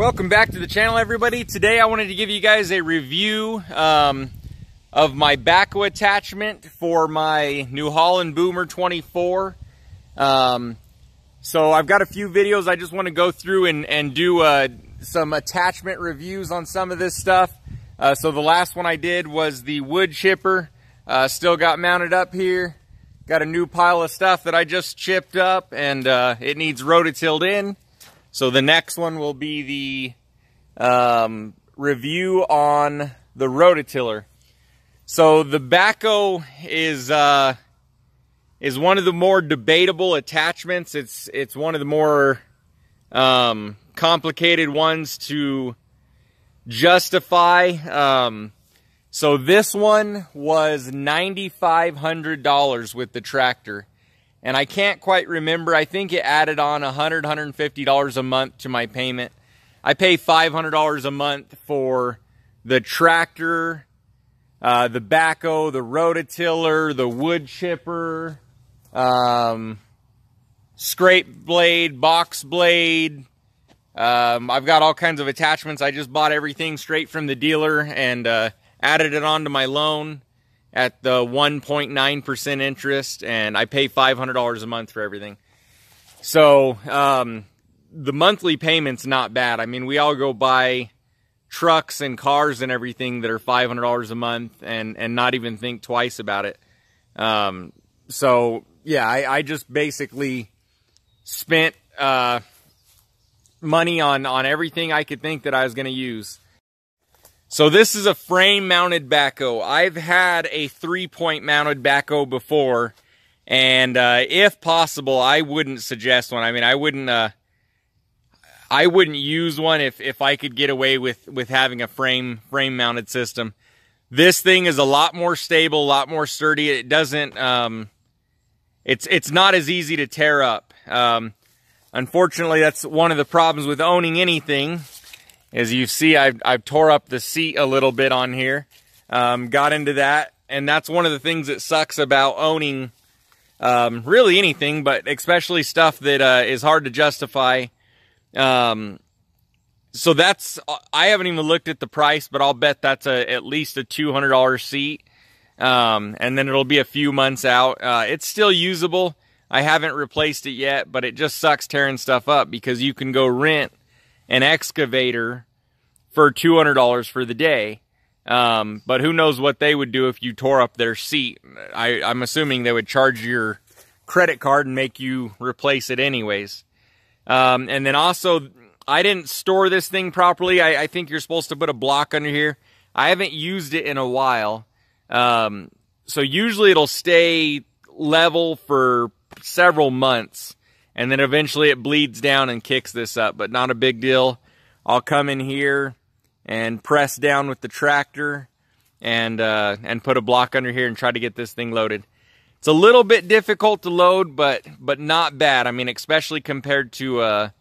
Welcome back to the channel, everybody. Today I wanted to give you guys a review of my backhoe attachment for my New Holland Boomer 24. So I've got a few videos I just want to go through and do some attachment reviews on some of this stuff. So the last one I did was the wood chipper. Still got mounted up here. Got a new pile of stuff that I just chipped up, and it needs rototilled in. So the next one will be the review on the rototiller. So the backhoe is one of the more debatable attachments. It's one of the more complicated ones to justify. So this one was $9,500 with the tractor. And I can't quite remember. I think it added on $100, $150 a month to my payment. I pay $500 a month for the tractor, the backhoe, the rototiller, the wood chipper, scrape blade, box blade. I've got all kinds of attachments. I just bought everything straight from the dealer and added it onto my loan at the 1.9% interest, and I pay $500 a month for everything. So the monthly payment's not bad. I mean, we all go buy trucks and cars and everything that are $500 a month and not even think twice about it. So yeah, I just basically spent money on everything I could think that I was going to use. So this is a frame mounted backhoe. I've had a 3-point mounted backhoe before, and if possible, I wouldn't suggest one. I mean, I wouldn't use one if I could get away with having a frame mounted system. This thing is a lot more stable, a lot more sturdy. It doesn't it's not as easy to tear up. Unfortunately, that's one of the problems with owning anything. As you see, I've tore up the seat a little bit on here. Got into that, and that's one of the things that sucks about owning really anything, but especially stuff that is hard to justify. So that's, I haven't even looked at the price, but I'll bet that's at least a $200 seat. And then it'll be a few months out. It's still usable. I haven't replaced it yet, but it just sucks tearing stuff up because you can go rent an Excavator for $200 for the day. But who knows what they would do if you tore up their seat. I'm assuming they would charge your credit card and make you replace it anyways. And then also, I didn't store this thing properly. I think you're supposed to put a block under here. I haven't used it in a while. So usually it'll stay level for several months, and then eventually it bleeds down and kicks this up, but not a big deal. I'll come in here and press down with the tractor and put a block under here and try to get this thing loaded. It's a little bit difficult to load, but not bad. I mean, especially compared to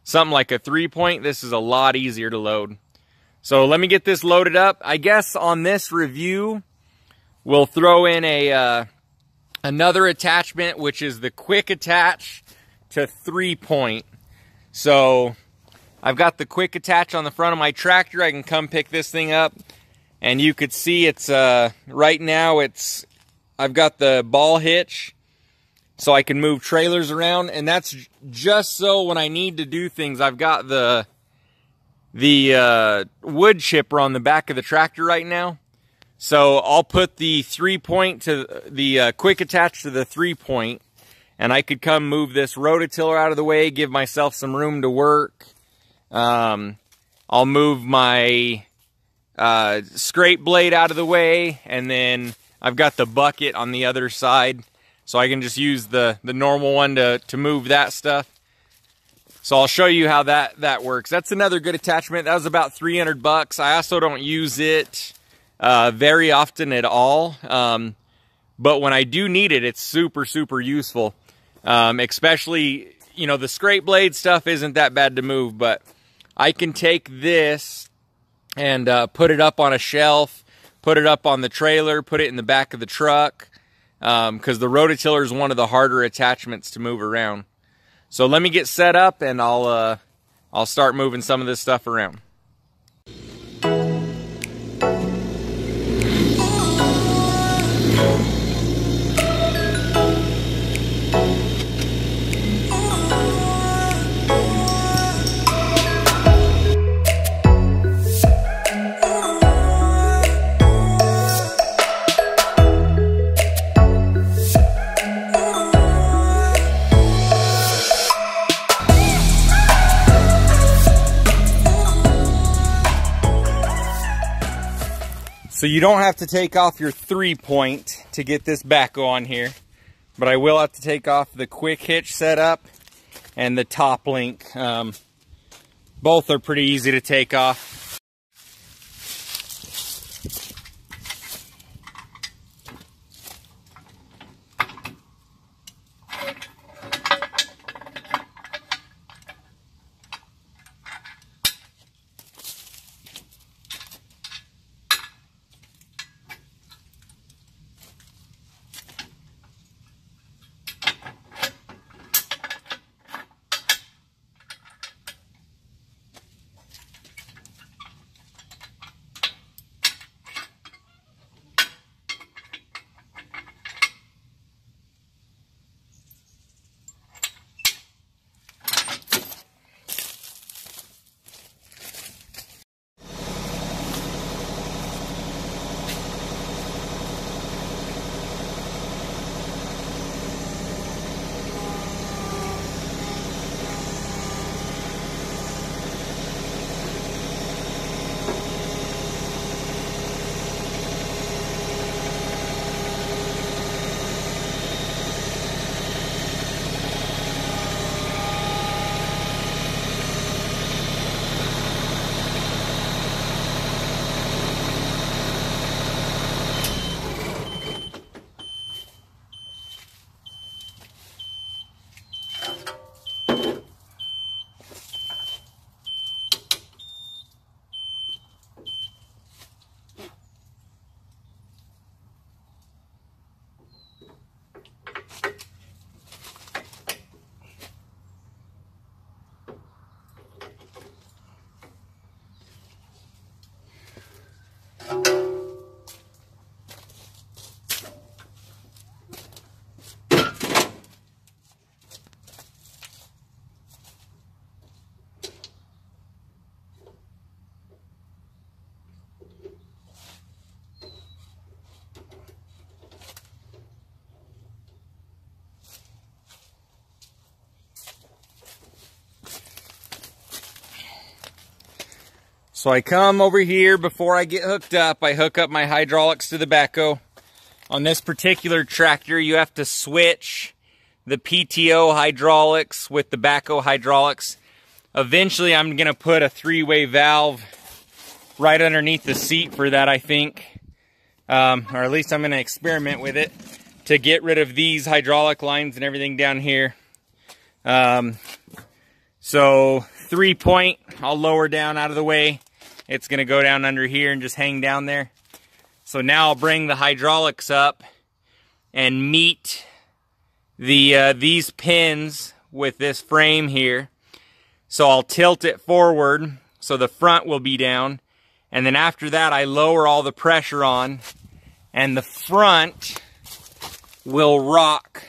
something like a 3-point, this is a lot easier to load. So let me get this loaded up. I guess on this review, we'll throw in another attachment, which is the quick attach to 3-point. So I've got the quick attach on the front of my tractor. I can come pick this thing up, and you could see it's right now I've got the ball hitch so I can move trailers around, and that's just so when I need to do things. I've got the wood chipper on the back of the tractor right now. So I'll put the 3-point to the quick attach to the 3-point, and I could come move this rototiller out of the way, give myself some room to work. I'll move my scrape blade out of the way, and then I've got the bucket on the other side, so I can just use the normal one to move that stuff. So I'll show you how that works. That's another good attachment. That was about 300 bucks. I also don't use it very often at all, but when I do need it, it's super useful. Especially, you know, the scrape blade stuff isn't that bad to move, but I can take this and put it up on a shelf, put it up on the trailer, put it in the back of the truck, because the rototiller is one of the harder attachments to move around. So let me get set up, and I'll I'll start moving some of this stuff around. So you don't have to take off your 3-point to get this backhoe on here, but I will have to take off the quick hitch setup and the top link. Both are pretty easy to take off. So I come over here before I get hooked up. I hook up my hydraulics to the backhoe. On this particular tractor, you have to switch the PTO hydraulics with the backhoe hydraulics. Eventually, I'm going to put a 3-way valve right underneath the seat for that, I think. Or at least I'm going to experiment with it to get rid of these hydraulic lines and everything down here. So 3-point, I'll lower down out of the way. It's going to go down under here and just hang down there. So now I'll bring the hydraulics up and meet the these pins with this frame here. So I'll tilt it forward so the front will be down. And then after that, I lower all the pressure on and the front will rock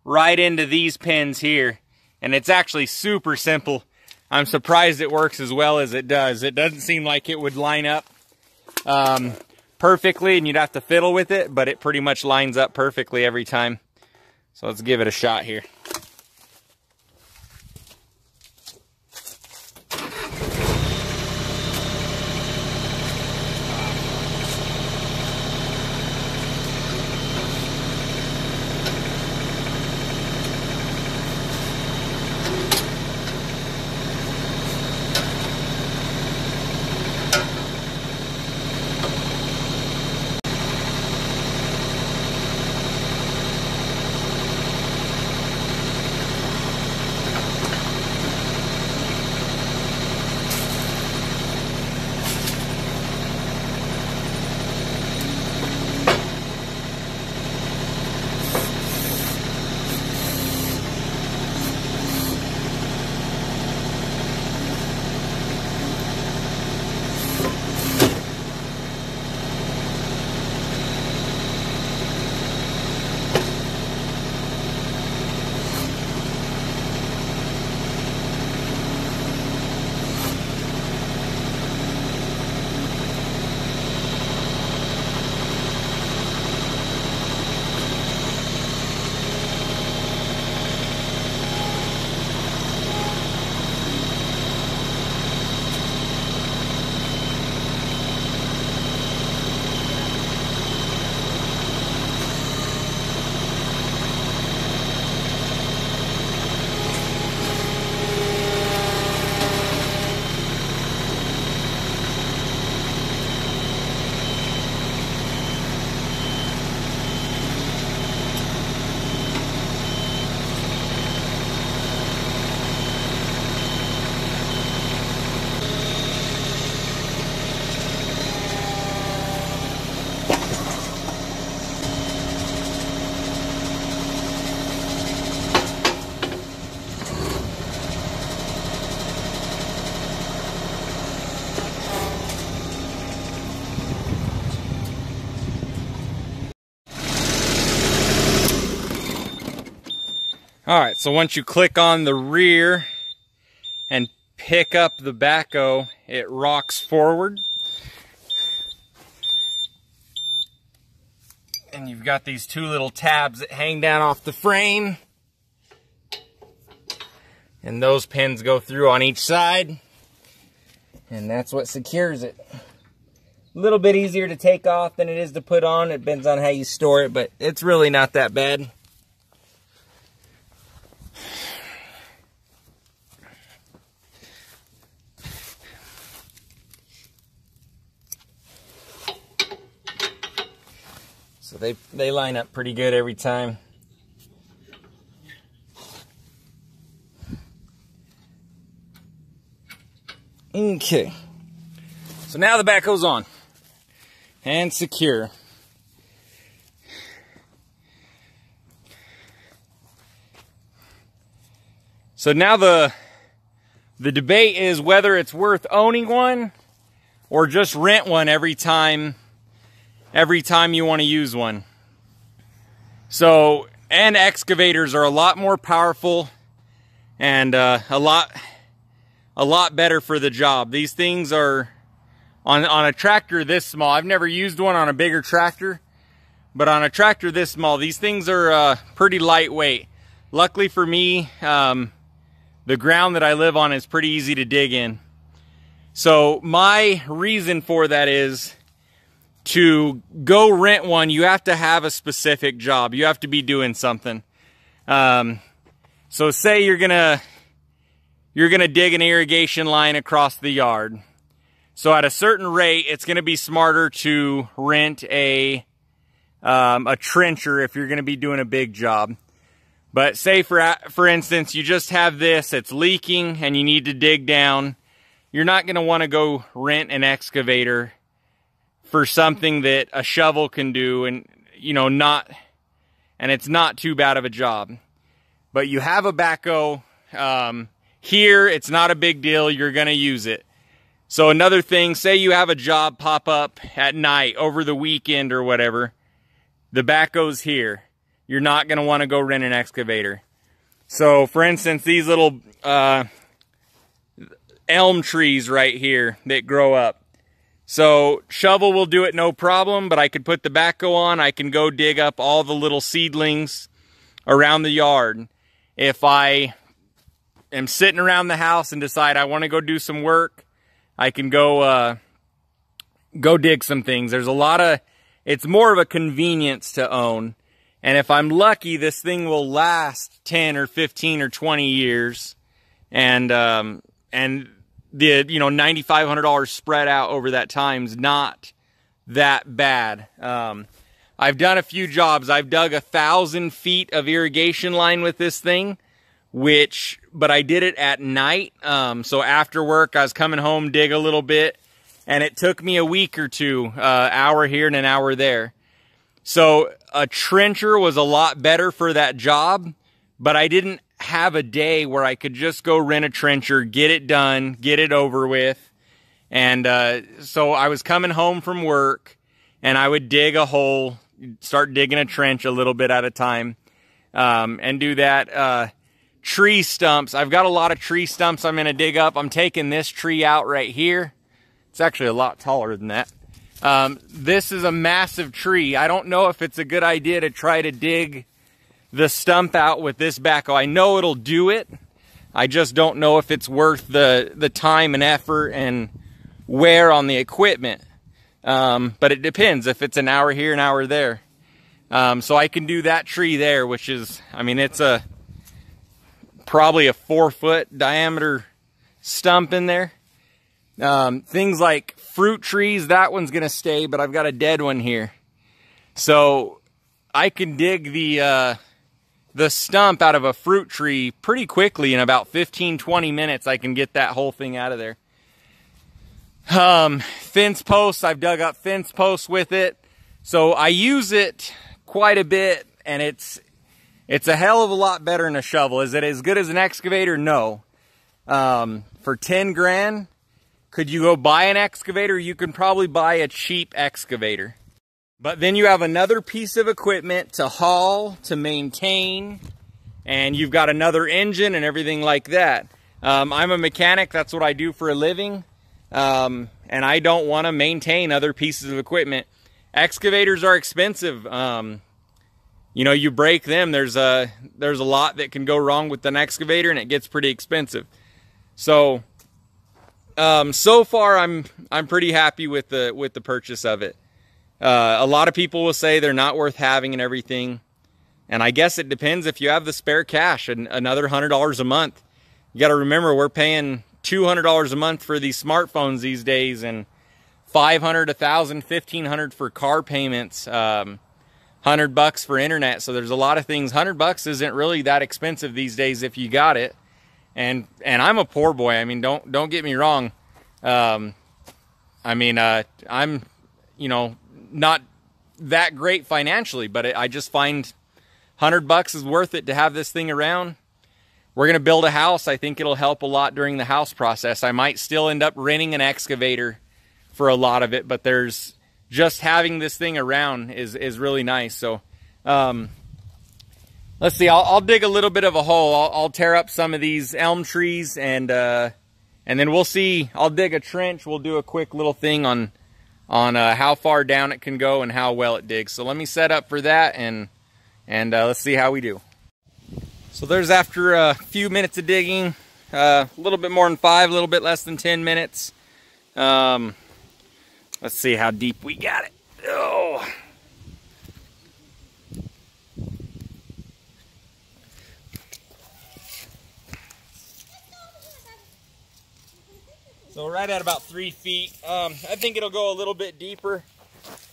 right into these pins here. And it's actually super simple. I'm surprised it works as well as it does. It doesn't seem like it would line up perfectly and you'd have to fiddle with it, but it pretty much lines up perfectly every time. So let's give it a shot here. All right, so once you click on the rear and pick up the backhoe, it rocks forward. And you've got these two little tabs that hang down off the frame. And those pins go through on each side. And that's what secures it. A little bit easier to take off than it is to put on. It depends on how you store it, but it's really not that bad. So they line up pretty good every time. Okay. So now the backhoe's on and secure. So now the debate is whether it's worth owning one or just rent one every time you want to use one. So, and excavators are a lot more powerful and a lot better for the job. These things are on a tractor this small. I've never used one on a bigger tractor, but on a tractor this small, these things are pretty lightweight. Luckily for me, the ground that I live on is pretty easy to dig in. So my reason for that is to go rent one, you have to have a specific job. You have to be doing something. So say you're gonna dig an irrigation line across the yard. So at a certain rate, it's gonna be smarter to rent a trencher if you're gonna be doing a big job. But say for instance, you just have this, it's leaking and you need to dig down. You're not gonna wanna go rent an excavator for something that a shovel can do and, you know, and it's not too bad of a job. But you have a backhoe, here, it's not a big deal, you're gonna use it. So another thing, say you have a job pop up at night, over the weekend or whatever, the backhoe's here. You're not gonna wanna go rent an excavator. So for instance, these little elm trees right here that grow up. So shovel will do it no problem, but I could put the backhoe on, I can go dig up all the little seedlings around the yard. If I am sitting around the house and decide I want to go do some work, I can go dig some things. There's a lot of, it's more of a convenience to own. And if I'm lucky, this thing will last 10 or 15 or 20 years. And the, you know, $9,500 spread out over that time's not that bad. I've done a few jobs. I've dug 1,000 feet of irrigation line with this thing, but I did it at night. So after work, I was coming home, dig a little bit, and it took me a week or two, hour here and an hour there. So a trencher was a lot better for that job, but I didn't have a day where I could just go rent a trencher, get it done, get it over with. And so I was coming home from work and I would dig a hole, start digging a trench a little bit at a time, and do that. Tree stumps. I've got a lot of tree stumps I'm going to dig up. I'm taking this tree out right here. It's actually a lot taller than that. This is a massive tree. I don't know if it's a good idea to try to dig the stump out with this backhoe. I know it'll do it. I just don't know if it's worth the time and effort and wear on the equipment. But it depends if it's an hour here, an hour there. So I can do that tree there, which is, I mean, it's probably a 4-foot diameter stump in there. Things like fruit trees, that one's gonna stay, but I've got a dead one here. So I can dig the stump out of a fruit tree pretty quickly. In about 15-20 minutes, I can get that whole thing out of there. Fence posts, I've dug up fence posts with it. So I use it quite a bit, and it's a hell of a lot better than a shovel. Is it as good as an excavator? No. For 10 grand, could you go buy an excavator? You can probably buy a cheap excavator. But then you have another piece of equipment to haul, to maintain, and you've got another engine and everything like that. I'm a mechanic. That's what I do for a living. And I don't want to maintain other pieces of equipment. Excavators are expensive. You know, you break them, there's a lot that can go wrong with an excavator, and it gets pretty expensive. So so far I'm pretty happy with the purchase of it. A lot of people will say they're not worth having and everything, and I guess it depends if you have the spare cash and another $100 a month. You got to remember, we're paying $200 a month for these smartphones these days, and $500, $1,000, $1,500 for car payments, $100 for internet. So there's a lot of things. $100 isn't really that expensive these days if you got it. And I'm a poor boy. I mean, don't get me wrong. I'm, you know, not that great financially, but I just find $100 is worth it to have this thing around. We're going to build a house. I think it'll help a lot during the house process. I might still end up renting an excavator for a lot of it, but there's just having this thing around is really nice. So let's see, I'll dig a little bit of a hole. I'll tear up some of these elm trees, and then we'll see. I'll dig a trench. We'll do a quick little thing on how far down it can go and how well it digs. So let me set up for that, and let's see how we do. So there's, after a few minutes of digging, a little bit more than 5, a little bit less than 10 minutes. Let's see how deep we got it. Oh. So right at about 3 feet. I think it'll go a little bit deeper.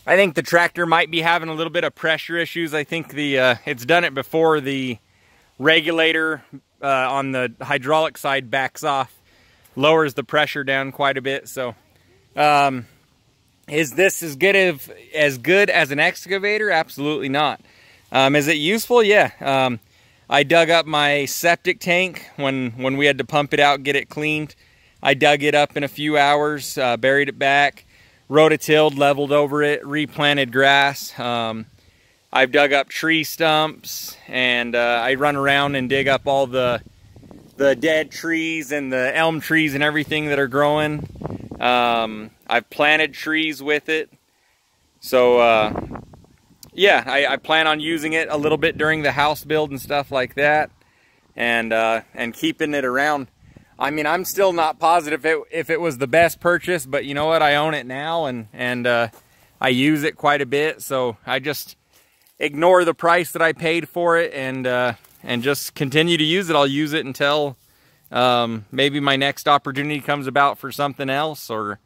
I think the tractor might be having a little bit of pressure issues. I think it's done it before. The regulator on the hydraulic side backs off, lowers the pressure down quite a bit. So is this as good as an excavator? Absolutely not. Is it useful? Yeah. I dug up my septic tank when we had to pump it out, get it cleaned. I dug it up in a few hours, buried it back, rototilled, leveled over it, replanted grass. I've dug up tree stumps, and I run around and dig up all the dead trees and the elm trees and everything that are growing. I've planted trees with it. So yeah, I plan on using it a little bit during the house build and stuff like that, and keeping it around. I mean, I'm still not positive if it was the best purchase, but you know what? I own it now, and I use it quite a bit, so I just ignore the price that I paid for it, and just continue to use it. I'll use it until maybe my next opportunity comes about for something else, or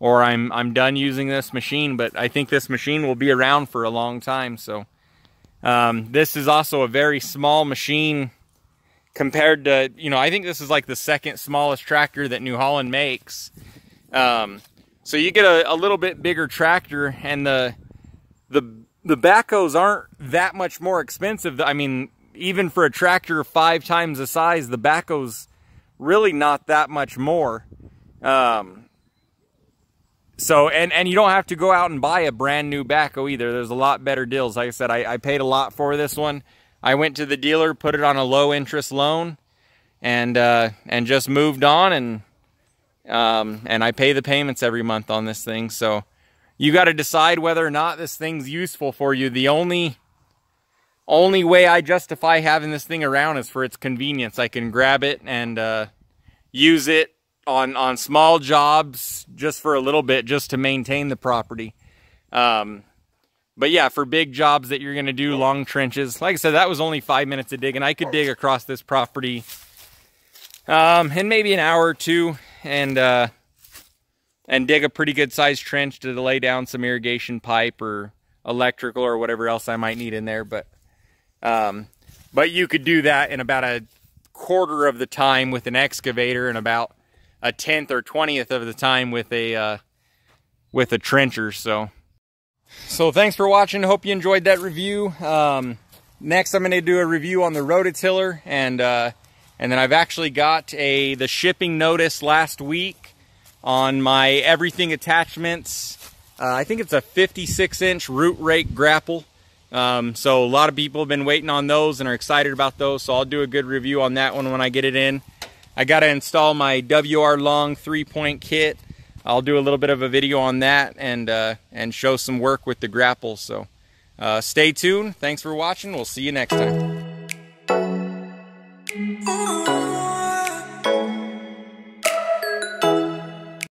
I'm done using this machine. But I think this machine will be around for a long time. So this is also a very small machine compared to, you know, I think this is like the second smallest tractor that New Holland makes. So you get a little bit bigger tractor, and the backhoes aren't that much more expensive. I mean, even for a tractor 5 times the size, the backhoe's really not that much more. So, and you don't have to go out and buy a brand new backhoe either. There's a lot better deals. Like I said, I paid a lot for this one. I went to the dealer, put it on a low interest loan, and just moved on, and I pay the payments every month on this thing. So you got to decide whether or not this thing's useful for you. The only way I justify having this thing around is for its convenience. I can grab it and use it on small jobs just for a little bit, just to maintain the property. But yeah, for big jobs that you're going to do, long trenches, like I said, that was only 5 minutes of digging. I could dig across this property in maybe an hour or two, and dig a pretty good sized trench to lay down some irrigation pipe or electrical or whatever else I might need in there. But you could do that in about a quarter of the time with an excavator, and about a 10th or 20th of the time with a trencher. So thanks for watching. Hope you enjoyed that review. Next, I'm going to do a review on the rototiller, and then I've actually got the shipping notice last week on my everything attachments. I think it's a 56-inch root rake grapple, So a lot of people have been waiting on those and are excited about those, so I'll do a good review on that one when I get it in. I got to install my WR Long 3-point kit. I'll do a little bit of a video on that and show some work with the grapples. So stay tuned. Thanks for watching. We'll see you next time.